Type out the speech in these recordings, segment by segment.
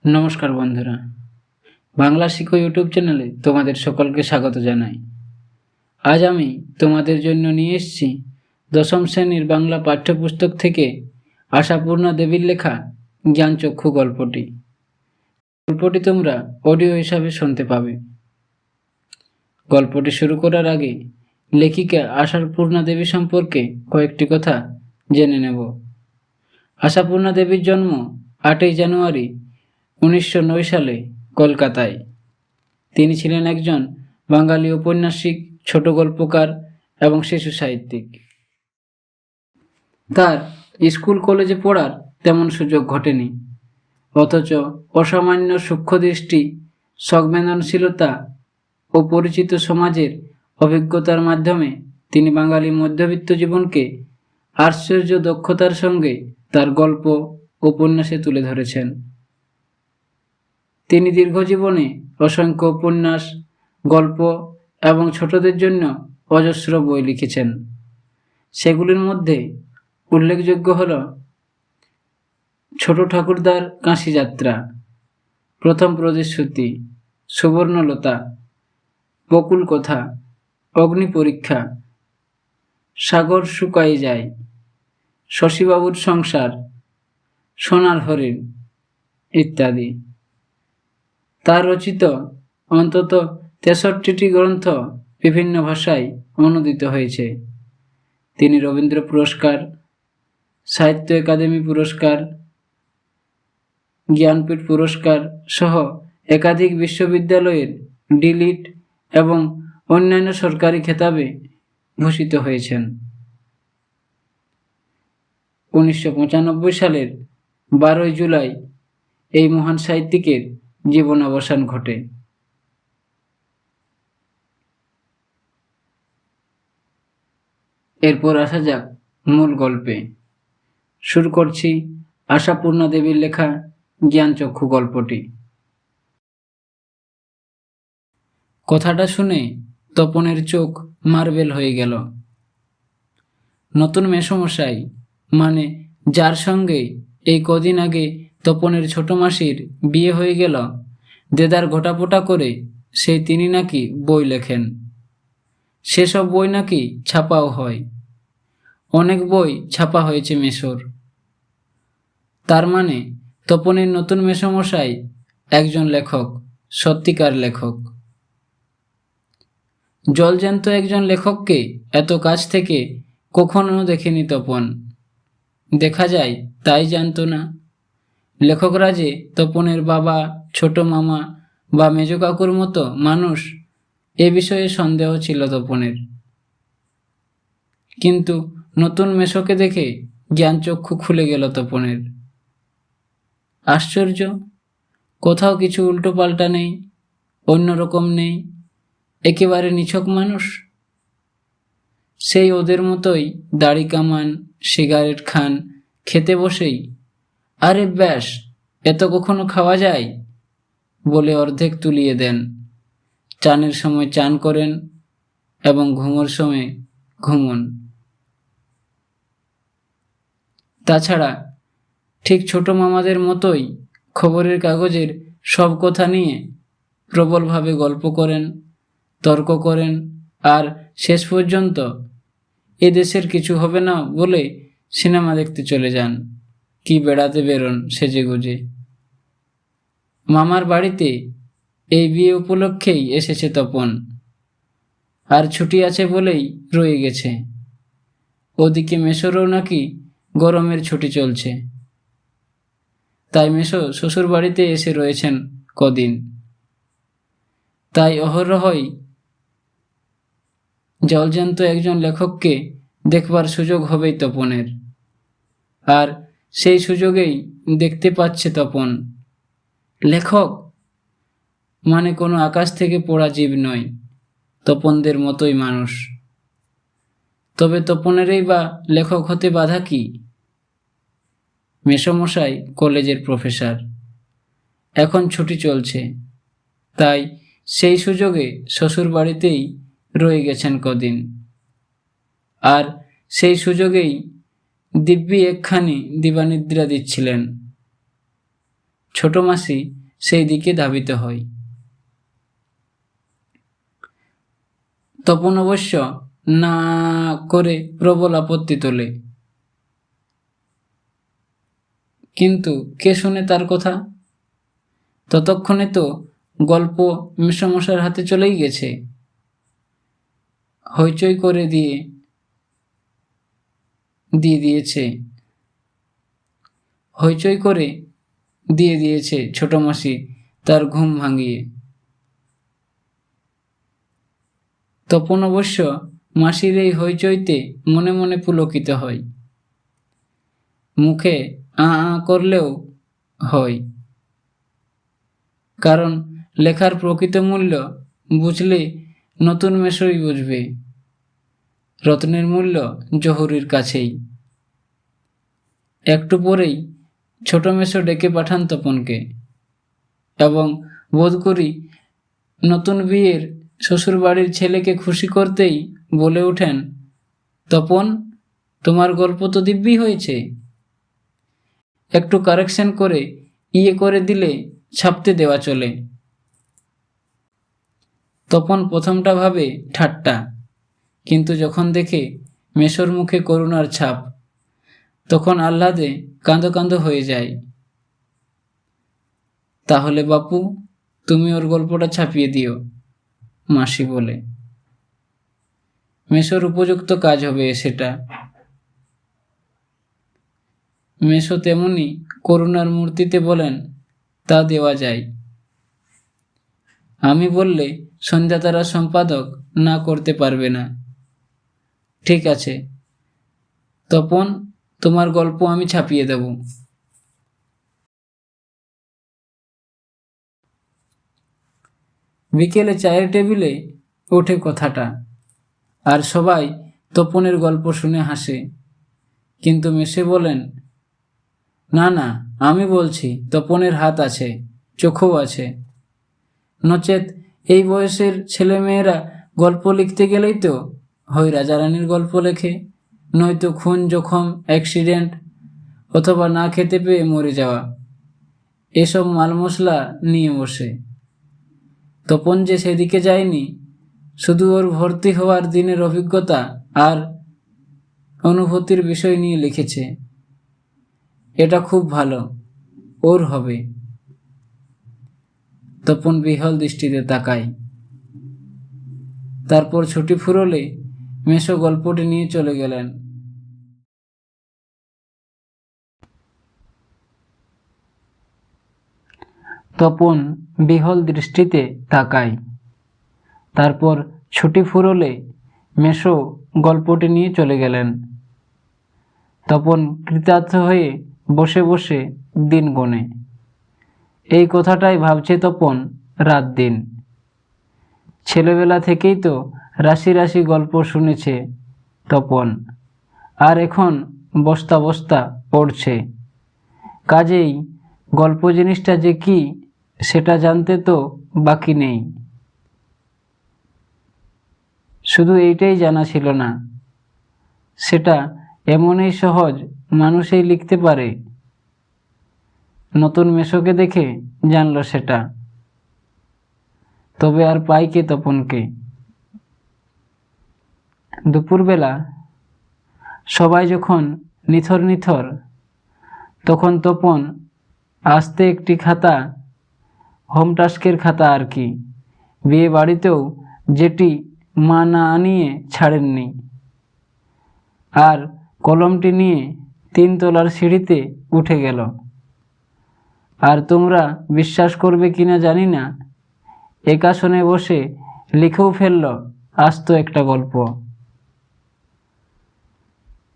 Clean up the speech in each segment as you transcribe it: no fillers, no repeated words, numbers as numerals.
নমস্কার বন্ধুরা, বাংলা শিখো ইউটিউব চ্যানেলে তোমাদের সকলকে স্বাগত জানাই। আজ আমি তোমাদের জন্য নিয়ে এসেছি দশম শ্রেণীর বাংলা পাঠ্যপুস্তক থেকে আশাপূর্ণা দেবীর লেখা জ্ঞানচক্ষু গল্পটি। গল্পটি তোমরা অডিও হিসাবে শুনতে পাবে। গল্পটি শুরু করার আগে লেখিকা আশাপূর্ণা দেবী সম্পর্কে কয়েকটি কথা জেনে নেব। আশাপূর্ণা দেবীর জন্ম 8ই জানুয়ারি 1909 সালে কলকাতায়। তিনি ছিলেন একজন বাঙালি ঔপন্যাসিক, ছোট গল্পকার এবং শিশু সাহিত্যিক। তার স্কুল কলেজে পড়ার তেমন সুযোগ ঘটেনি, অথচ অসামান্য সূক্ষ্মদৃষ্টি, সংবেদনশীলতা ও পরিচিত সমাজের অভিজ্ঞতার মাধ্যমে তিনি বাঙালি মধ্যবিত্ত জীবনকে আশ্চর্য দক্ষতার সঙ্গে তার গল্প উপন্যাসে তুলে ধরেছেন। তিনি দীর্ঘ জীবনে অসংখ্য উপন্যাস, গল্প এবং ছোটদের জন্য অজস্র বই লিখেছেন। সেগুলির মধ্যে উল্লেখযোগ্য হল ছোট ঠাকুরদার কাশী যাত্রা, প্রথম প্রতিশ্রুতি, সুবর্ণলতা, বকুল কথা, অগ্নি পরীক্ষা, সাগর শুকাই যায়, শশীবাবুর সংসার, সোনার হরিণ ইত্যাদি। তার রচিত অন্তত 63টি গ্রন্থ বিভিন্ন ভাষায় অনূদিত হয়েছে। তিনি রবীন্দ্র পুরস্কার, সাহিত্য একাডেমি পুরস্কার, জ্ঞানপীঠ পুরস্কার সহ একাধিক বিশ্ববিদ্যালয়ের ডিলিট এবং অন্যান্য সরকারি খেতাবে ভূষিত হয়েছেন। 1995 সালের 12ই জুলাই এই মহান সাহিত্যিকের জীবনাবসান ঘটে। এরপর আসা যাক মূল গল্পে। শুরু করছি আশাপূর্ণা দেবীর লেখা জ্ঞানচক্ষু গল্পটি। কথাটা শুনে তপনের চোখ মার্বেল হয়ে গেল। নতুন মেসোমশাই, মানে যার সঙ্গে এই কদিন আগে তপনের ছোট মাসির বিয়ে হয়ে গেল, দেদার ঘটাপটা করে সেই তিনি নাকি বই লেখেন। সেসব বই নাকি ছাপাও হয়। অনেক বই ছাপা হয়েছে মেসোর। তার মানে তপনের নতুন মেসোমশাই একজন লেখক, সত্যিকার লেখক। জলজ্যান্ত একজন লেখককে এত কাছ থেকে কখনো দেখেনি তপন। দেখা যায় তাই জানতো না। লেখকরা যে তপনের বাবা, ছোট মামা বা মেজ কাকুর মতো মানুষ, এ বিষয়ে সন্দেহ ছিল তপনের। কিন্তু নতুন মেসোকে দেখে জ্ঞানচক্ষু খুলে গেল তপনের। আশ্চর্য, কোথাও কিছু উল্টো পাল্টা নেই, অন্যরকম নেই, একেবারে নিছক মানুষ। সেই ওদের মতোই দাড়ি কামান, সিগারেট খান, খেতে বসেই আরে ব্যাস, এত কখনো খাওয়া যায় বলে অর্ধেক তুলিয়ে দেন। চানের সময় চান করেন এবং ঘুমোর সময় ঘুমন। তাছাড়া ঠিক ছোট মামাদের মতোই খবরের কাগজের সব কথা নিয়ে প্রবলভাবে গল্প করেন, তর্ক করেন, আর শেষ পর্যন্ত এ দেশের কিছু হবে না বলে সিনেমা দেখতে চলে যান, কি বেড়াতে বেরোন সেজেগুজে। মামার বাড়িতে এই বিয়ে উপলক্ষেই এসেছে তপন, আর ছুটি আছে বলেই রয়ে গেছে। ওদিকে মেসোরও নাকি গরমের ছুটি চলছে, তাই মেসো শ্বশুর বাড়িতে এসে রয়েছেন কদিন। তাই অহরহই জলজ্যান্ত একজন লেখককে দেখবার সুযোগ হবেই তপনের। আর সেই সুযোগেই দেখতে পাচ্ছে তপন। লেখক মানে কোনো আকাশ থেকে পড়া জীব নয়, তপনদের মতোই মানুষ। তবে তপনেরই বা লেখক হতে বাধা কি? মেসোমশাই কলেজের প্রফেসর, এখন ছুটি চলছে, তাই সেই সুযোগে শ্বশুর বাড়িতেই রয়ে গেছেন কদিন। আর সেই সুযোগেই দিব্যি একখানি দিবানিদ্রা দিচ্ছিলেন। ছোট মাসি সেই দিকে ধাবিত হয়। তপন অবশ্য না করে প্রবল আপত্তি তোলে, কিন্তু কে শোনে তার কথা? ততক্ষণে তো গল্প মেসোমশার হাতে চলেই গেছে। হইচই করে দিয়ে দিয়েছে হইচই করে দিয়ে দিয়েছে ছোট মাসি তার ঘুম ভাঙিয়ে। তপন অবশ্য মাসির এই হইচইতে মনে মনে পুলকিত হয়, মুখে আ আ করলেও হয়, কারণ লেখার প্রকৃত মূল্য বুঝলে নতুন মেশোই বুঝবে রত্নের মূল্য জহুরির কাছেই। একটু পরেই ছোট মেশো ডেকে পাঠান তপনকে, এবং বোধ করি নতুন বিয়ের শ্বশুরবাড়ির ছেলেকে খুশি করতেই বলে ওঠেন, তপন, তোমার গল্প তো দিব্যি হয়েছে, একটু কারেকশন করে করে দিলে ছাপতে দেওয়া চলে। তপন প্রথমটা ভাবে ঠাট্টা, কিন্তু যখন দেখে মেশোর মুখে করুণার ছাপ, তখন আহ্লাদে কাঁদো কাঁদো হয়ে যায়। তাহলে বাপু, তুমি ওর গল্পটা ছাপিয়ে দিও, মাসি বলে। মেশোর উপযুক্ত কাজ হবে সেটা। মেশো তেমনি করুণার মূর্তিতে বলেন, তা দেওয়া যায়। আমি বললে সন্ধ্যা তারা সম্পাদক না করতে পারবে না। ঠিক আছে তপন, তোমার গল্প আমি ছাপিয়ে দেব। বিকেলে চায়ের টেবিলে ওঠে কথাটা, আর সবাই তপনের গল্প শুনে হাসে, কিন্তু মেশে বলেন, না না, আমি বলছি তপনের হাত আছে, চোখও আছে, নচেত এই বয়সের ছেলেমেয়েরা গল্প লিখতে গেলেই তো হয় রাজারানীর গল্প লেখে, নয়তো খুন, জখম, অ্যাক্সিডেন্ট, অথবা না খেতে পেয়ে মরে যাওয়া, এসব মাল মশলা নিয়ে বসে। তপন যে সেদিকে যায়নি, শুধু ওর ভর্তি হওয়ার দিনের অভিজ্ঞতা আর অনুভূতির বিষয় নিয়ে লিখেছে। এটা খুব ভালো, ওর হবে। তপন বিহ্বল দৃষ্টিতে তাকায়। তারপর ছুটি ফুরোলে মেশো গল্পটি নিয়ে চলে গেলেন। তপন বিহ্বল দৃষ্টিতে তাকায়। তারপর ছুটি ফুরোলে মেশো গল্পটি নিয়ে চলে গেলেন। তপন কৃতার্থ হয়ে বসে বসে দিন গোনে। এই কথাটাই ভাবছে তপন রাত দিন। ছেলেবেলা থেকেই তো রাশি রাশি গল্প শুনেছে তপন, আর এখন বস্তা বস্তা পড়ছে। কাজেই গল্প জিনিসটা যে কি সেটা জানতে তো বাকি নেই। শুধু এইটাই জানা ছিল না, সেটা এমনই সহজ মানুষই লিখতে পারে। নতুন মেশোকে দেখে জানল সেটা। তবে আর পাই কে তপনকে? দুপুরবেলা সবাই যখন নিথর নিথর, তখন তপন আস্তে একটি খাতা, হোম টাস্কের খাতা আর কি, বিয়ে বাড়িতেও যেটি মা না আনিয়ে ছাড়েননি, আর কলমটি নিয়ে 3 তলার সিঁড়িতে উঠে গেল। আর তোমরা বিশ্বাস করবে কিনা জানি না, এক আসনে বসে লিখেও ফেলল আস্ত একটা গল্প।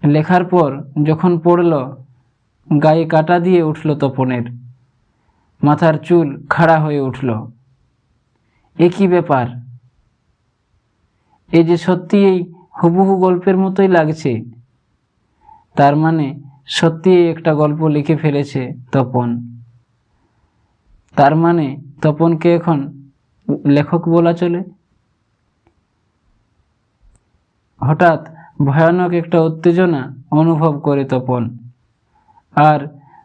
লেখার পর যখন পড়ল, গায়ে কাটা দিয়ে উঠল তপনের, মাথার চুল খাড়া হয়ে উঠল। এ কি ব্যাপার? এ যে সত্যি এই হুবহু গল্পের মতোই লাগছে। তার মানে সত্যি একটা গল্প লিখে ফেলেছে তপন। তার মানে তপনকে এখন লেখক বলা চলে। হঠাৎ ভয়ানক একটা উত্তেজনা অনুভব করে তপন, আর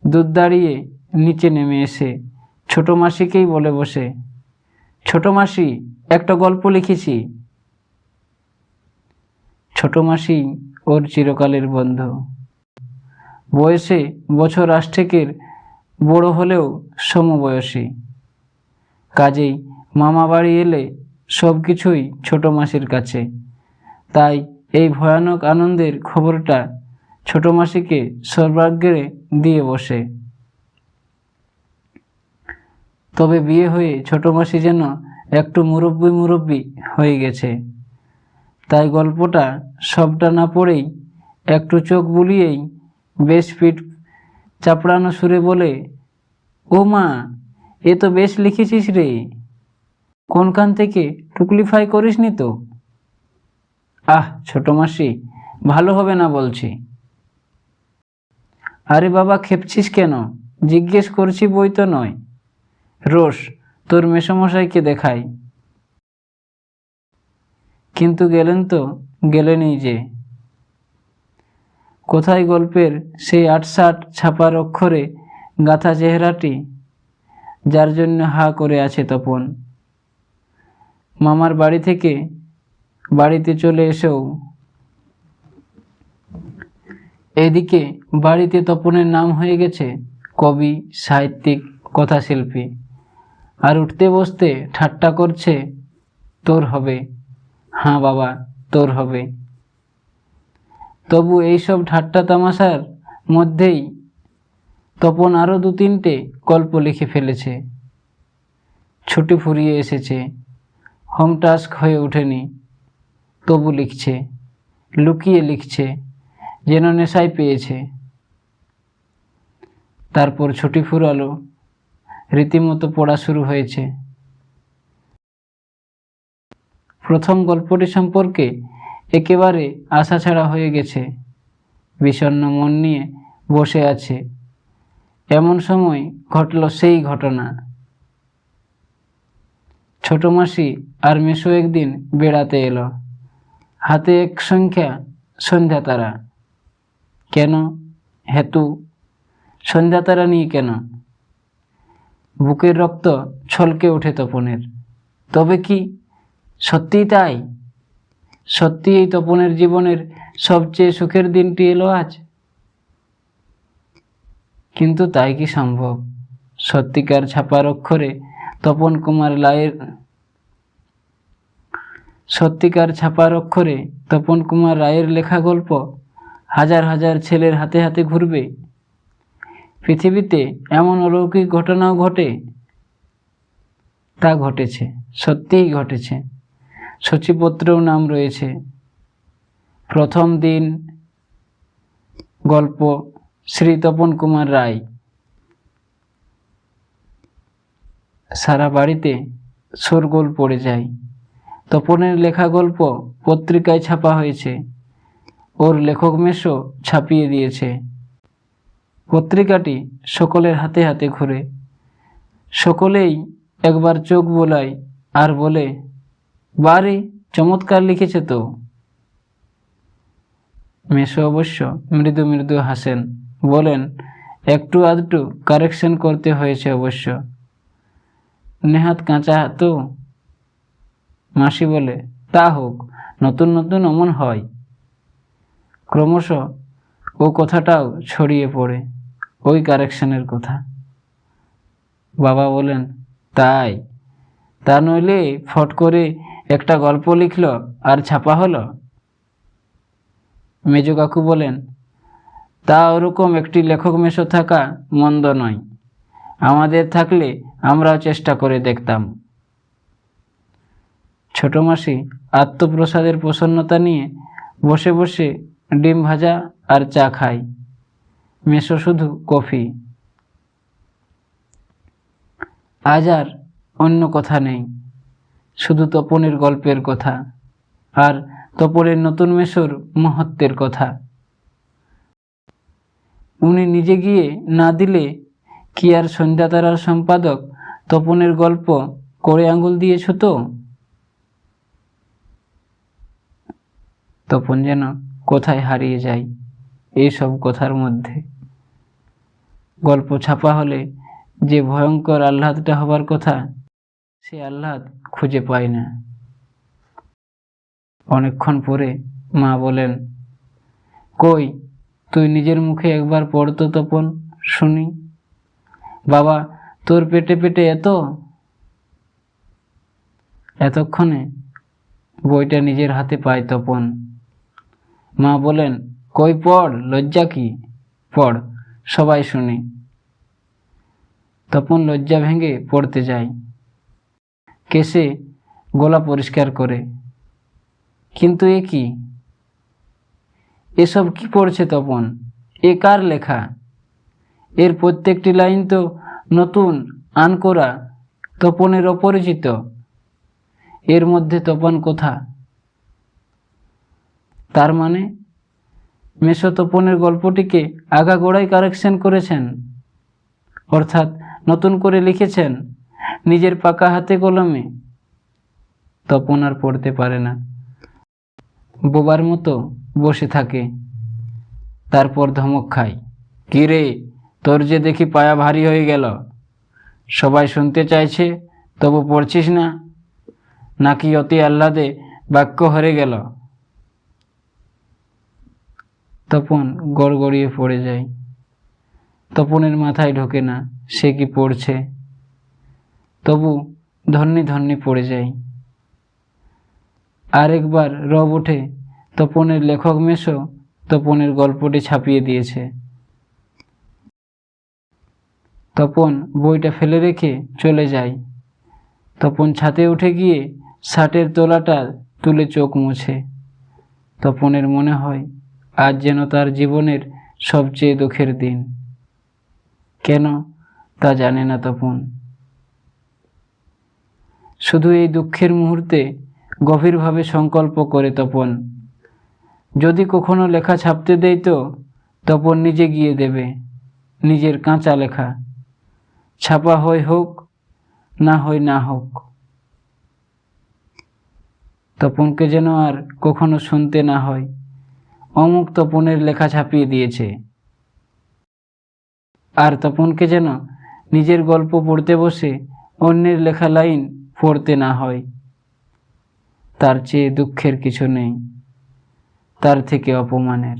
দুধ দাঁড়িয়ে নিচে নেমে এসে ছোট মাসিকেই বলে বসে, ছোট মাসি, একটা গল্প লিখেছি। ছোট মাসি ওর চিরকালের বন্ধু। বয়সে বছর 8 বড় হলেও সমবয়সী। কাজেই মামা বাড়ি এলে সব কিছুই ছোট মাসির কাছে। তাই এই ভয়ানক আনন্দের খবরটা ছোট মাসিকে সর্বাগ্রে দিয়ে বসে। তবে বিয়ে হয়ে ছোট মাসি যেন একটু মুরব্বি হয়ে গেছে। তাই গল্পটা সবটা না পড়েই একটু চোখ বুলিয়েই বেশ পিঠ চাপড়ানো সুরে বলে, ও মা, এ তো বেশ লিখেছিস রে, কোনখান থেকে টুকলিফাই করিসনি তো? আহ ছোট মাসি, ভালো হবে না বলছি। আরে বাবা, খেপছিস কেন? জিজ্ঞেস করছি, বই তো নয়। রোস, তোর মেসোমশাইকে দেখাই। কিন্তু গেলেন তো গেলেনই যে। কোথায় গল্পের সেই ৮৬ ছাপার অক্ষরে গাঁথা চেহারাটি, যার জন্য হা করে আছে তপন? মামার বাড়ি থেকে বাড়িতে চলে এসেও এদিকে বাড়িতে তপনের নাম হয়ে গেছে কবি, সাহিত্যিক, কথাশিল্পী। আর উঠতে বসতে ঠাট্টা করছে, তোর হবে, হ্যাঁ বাবা, তোর হবে। তবু এইসব ঠাট্টা তামাশার মধ্যেই তপন আরও 2-3টে গল্প লিখে ফেলেছে। ছুটি ফুরিয়ে এসেছে, হোম টাস্ক হয়ে ওঠেনি, তবু লিখছে, লুকিয়ে লিখছে, যেন নেশায় পেয়েছে। তারপর ছুটি ফুরালো, রীতিমতো পড়া শুরু হয়েছে। প্রথম গল্পটি সম্পর্কে একেবারে আশা ছাড়া হয়ে গেছে, বিষণ্ণ মন নিয়ে বসে আছে। এমন সময় ঘটল সেই ঘটনা। ছোট মাসি আর মেসো একদিন বেড়াতে এলো। হাতে এক সংখ্যা সন্ধ্যা তারা। কেন? হেতু? সন্ধ্যা তারা নিয়ে কেন? বুকের রক্ত ছলকে ওঠে তপনের। তবে কি সত্যিই তাই? সত্যি এই তপনের জীবনের সবচেয়ে সুখের দিনটি এলো আজ? কিন্তু তাই কি সম্ভব? সত্যিকার ছাপার অক্ষরে তপন কুমার রায়ের লেখা গল্প হাজার হাজার ছেলের হাতে হাতে ঘুরবে? পৃথিবীতে এমন অলৌকিক ঘটনাও ঘটে? তা ঘটেছে, সত্যিই ঘটেছে। সূচিপত্রেও নাম রয়েছে। প্রথম দিন গল্প, শ্রী তপন কুমার রায়। সারা বাড়িতে শোরগোল পড়ে যায়। তপনের লেখা গল্প পত্রিকায় ছাপা হয়েছে, ওর লেখক মেসো ছাপিয়ে দিয়েছে। পত্রিকাটি সকলের হাতে হাতে ঘুরে। সকলেই একবার চোখ বোলায় আর বলে, বারে, চমৎকার লিখেছে তো। মেসো অবশ্য মৃদু মৃদু হাসেন, বলেন, একটু আধটু কারেকশন করতে হয়েছে অবশ্য, নেহাত কাঁচা তো। মাসি বলে, তা হোক, নতুন নতুন অমন হয়। ক্রমশ ও কথাটাও ছড়িয়ে পড়ে, ওই কারেকশনের কথা। বাবা বলেন, তাই? তা নইলে ফট করে একটা গল্প লিখল আর ছাপা হলো। মেজ কাকু বলেন, তা ওরকম একটি লেখক মেসো থাকা মন্দ নয়। আমাদের থাকলে আমরাও চেষ্টা করে দেখতাম। ছোট মাসি আত্মপ্রসাদের প্রসন্নতা নিয়ে বসে বসে ডিম ভাজা আর চা খায়। মেসো শুধু কফি। আজ আর অন্য কথা নেই, শুধু তপনের গল্পের কথা আর তপনের নতুন মেসোর মহত্বের কথা। উনি নিজে গিয়ে না দিলে কি আর সন্ধ্যা তারার সম্পাদক তপনের গল্প করে আঙুল দিয়েছ তো? তপন যেন কোথায় হারিয়ে যায় এইসব কথার মধ্যে। গল্প ছাপা হলে যে ভয়ঙ্কর আহ্লাদটা হবার কথা, সে আহ্লাদ খুঁজে পায় না। অনেকক্ষণ পরে মা বলেন, কই, তুই নিজের মুখে একবার পড় তো তপন, শুনি। বাবা, তোর পেটে পেটে এতক্ষণে বইটা নিজের হাতে পায় তপন। মা বলেন, কই পড়, লজ্জা কি, পড়, সবাই শুনি। তপন লজ্জা ভেঙে পড়তে যায়। কেসে গলা পরিষ্কার করে। কিন্তু এ কি, এসব কি পড়ছে তপন? এ কার লেখা? এর প্রত্যেকটি লাইন তো নতুন, আনকোরা, তপনের অপরিচিত। এর মধ্যে তপন কোথা? তার মানে মেসো তপনের গল্পটিকে আগাগোড়াই কারেকশন করেছেন, অর্থাৎ নতুন করে লিখেছেন নিজের পাকা হাতে কলমে। তপন আর পড়তে পারে না, বোবার মতো বসে থাকে। তারপর ধমক খায়, কি রে, তোর যে দেখি পায়া ভারী হয়ে গেল, সবাই শুনতে চাইছে তবু পড়ছিস না, নাকি অতি আহ্লাদে বাক্য হরে গেল? তপন গড়গড়িয়ে পড়ে যায়। তপনের মাথায় ঢোকে না সে কি পড়ছে, তবু ধন্যি ধন্যি পড়ে যায়। আরেকবার রব ওঠে, তপনের লেখক মেসো তপনের গল্পটি ছাপিয়ে দিয়েছে। তপন বইটা ফেলে রেখে চলে যায়। তপন ছাদে উঠে গিয়ে শার্টের তলাটা তুলে চোখ মুছে। তপনের মনে হয় আজ যেন তার জীবনের সবচেয়ে দুঃখের দিন। কেন তা জানে না তপন। শুধু এই দুঃখের মুহূর্তে গভীরভাবে সংকল্প করে তপন, যদি কখনো লেখা ছাপতে দেয় তো তপন নিজে গিয়ে দেবে, নিজের কাঁচা লেখা, ছাপা হয় হোক, না হয় না হোক। তপনকে যেন আর কখনো শুনতে না হয়, অমুক তপনের লেখা ছাপিয়ে দিয়েছে। আর তপনকে যেন নিজের গল্প পড়তে বসে অন্যের লেখা লাইন পড়তে না হয়। তার চেয়ে দুঃখের কিছু নেই, তার থেকে অপমানের।